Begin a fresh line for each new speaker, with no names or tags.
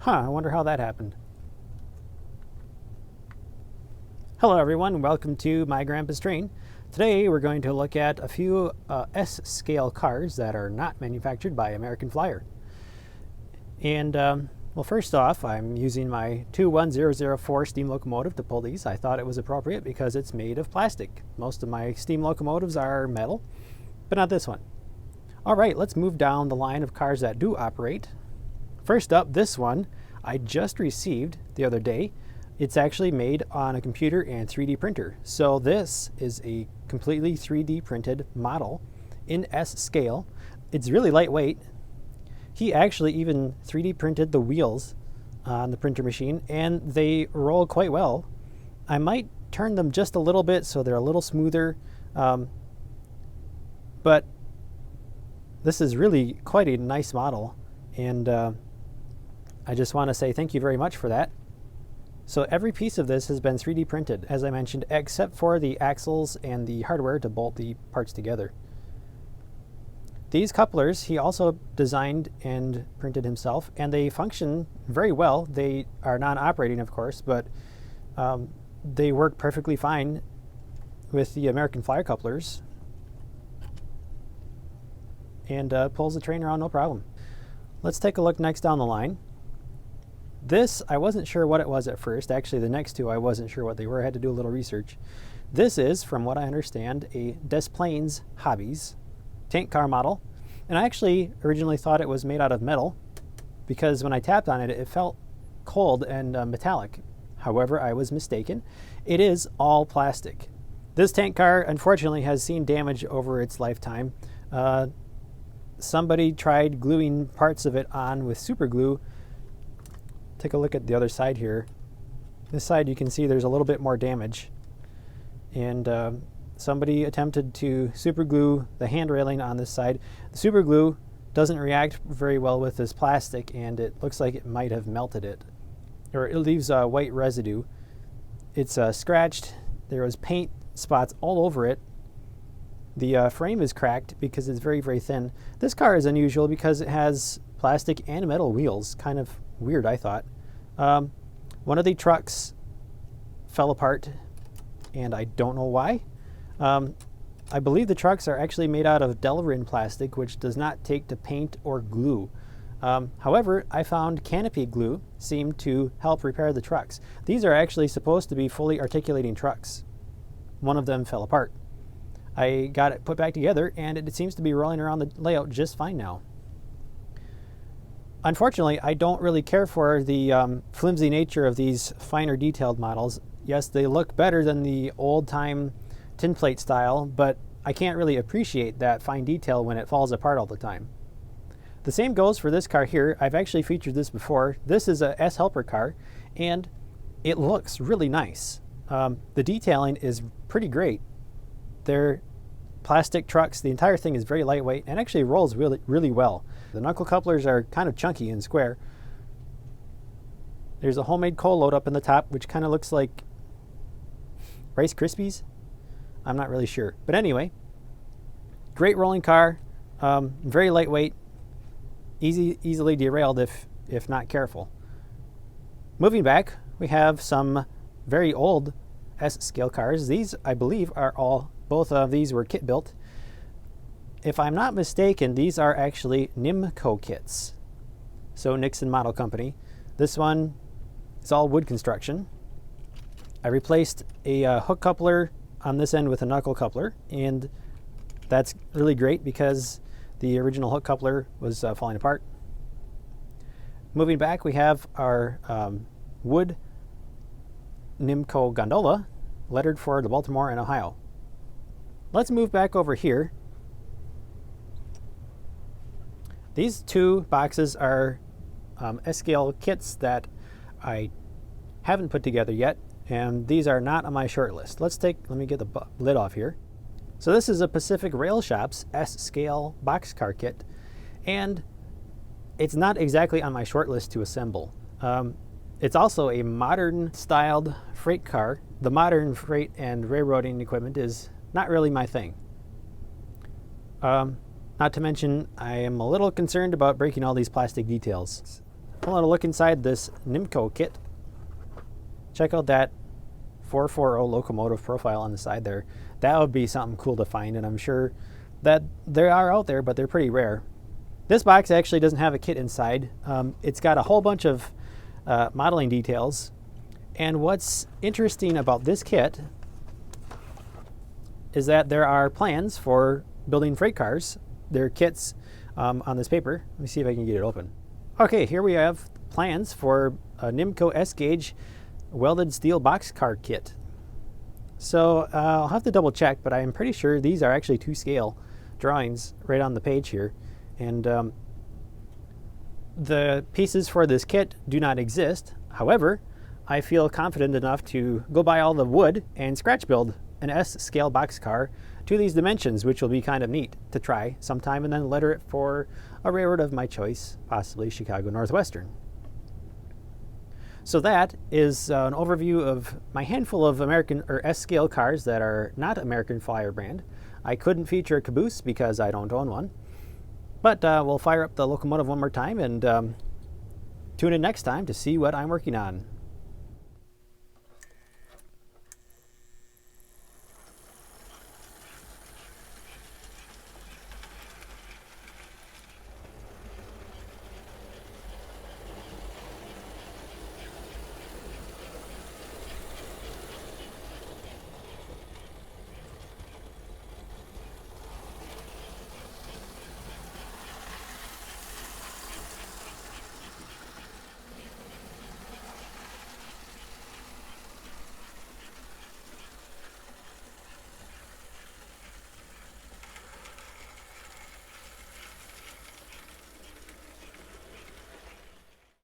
I wonder how that happened. Hello everyone, welcome to My Grandpa's Train. Today we're going to look at a few S-scale cars that are not manufactured by American Flyer. And well, first off, I'm using my 21004 steam locomotive to pull these. I thought it was appropriate because it's made of plastic. Most of my steam locomotives are metal, but not this one. All right, let's move down the line of cars that do operate. First up, this one I just received the other day. It's actually made on a computer and 3D printer. So this is a completely 3D printed model in S scale. It's really lightweight. He actually even 3D printed the wheels on the printer machine, and they roll quite well. I might turn them just a little bit so they're a little smoother, but this is really quite a nice model, and I just want to say thank you very much for that. So every piece of this has been 3D printed, as I mentioned, except for the axles and the hardware to bolt the parts together. These couplers he also designed and printed himself, and they function very well. They are non-operating, of course, but they work perfectly fine with the American Flyer couplers, and pulls the train around no problem. Let's take a look next down the line. This, I wasn't sure what it was at first. Actually, the next two I wasn't sure what they were. I had to do a little research. This is, from what I understand, a Des Plaines Hobbies tank car model. And I actually originally thought it was made out of metal because when I tapped on it, it felt cold and metallic. However, I was mistaken. It is all plastic. This tank car, unfortunately, has seen damage over its lifetime. Somebody tried gluing parts of it on with super glue. Take a look at the other side here. This side you can see there's a little bit more damage, and somebody attempted to super glue the hand railing on this side. The super glue doesn't react very well with this plastic, and it looks like it might have melted it, or it leaves a white residue. It's scratched. There was paint spots all over it. The frame is cracked because it's very, very thin. This car is unusual because it has plastic and metal wheels. Kind of weird, I thought. One of the trucks fell apart, and I don't know why. I believe the trucks are actually made out of Delrin plastic, which does not take to paint or glue. However, I found canopy glue seemed to help repair the trucks. These are actually supposed to be fully articulating trucks. One of them fell apart. I got it put back together, and it seems to be rolling around the layout just fine now. Unfortunately, I don't really care for the flimsy nature of these finer detailed models. Yes, they look better than the old-time tin plate style, but I can't really appreciate that fine detail when it falls apart all the time. The same goes for this car here. I've actually featured this before. This is a S-Helper car, and it looks really nice. The detailing is pretty great. They're plastic trucks. The entire thing is very lightweight and actually rolls really, really well. The knuckle couplers are kind of chunky and square. There's a homemade coal load up in the top, which kind of looks like Rice Krispies. I'm not really sure. But anyway, great rolling car, very lightweight, easily derailed if not careful. Moving back, we have some very old S-scale cars. These, I believe, both of these were kit built. If I'm not mistaken, these are actually Nimco kits. So Nixon Model Company. This one is all wood construction. I replaced a hook coupler on this end with a knuckle coupler, and that's really great because the original hook coupler was falling apart. Moving back, we have our wood Nimco gondola, lettered for the Baltimore and Ohio. Let's move back over here. These two boxes are S-scale kits that I haven't put together yet, and these are not on my short list. Let me get the lid off here. So this is a Pacific Rail Shops S-scale boxcar kit, and it's not exactly on my short list to assemble. It's also a modern styled freight car. The modern freight and railroading equipment is not really my thing. Not to mention, I am a little concerned about breaking all these plastic details. pulling a look inside this Nimco kit. Check out that 440 locomotive profile on the side there. That would be something cool to find, and I'm sure that they are out there, but they're pretty rare. This box actually doesn't have a kit inside. It's got a whole bunch of modeling details, and what's interesting about this kit is that there are plans for building freight cars. There are kits on this paper. Let me see if I can get it open. Okay, here we have plans for a Nimco S-Gauge welded steel boxcar kit. So I'll have to double check, but I'm pretty sure these are actually 2-scale drawings right on the page here. And the pieces for this kit do not exist. However, I feel confident enough to go buy all the wood and scratch build an S-scale boxcar to these dimensions, which will be kind of neat to try sometime, and then letter it for a railroad of my choice, possibly Chicago Northwestern. So that is an overview of my handful of American or S-scale cars that are not American Flyer brand. I couldn't feature a caboose because I don't own one. But we'll fire up the locomotive one more time and tune in next time to see what I'm working on.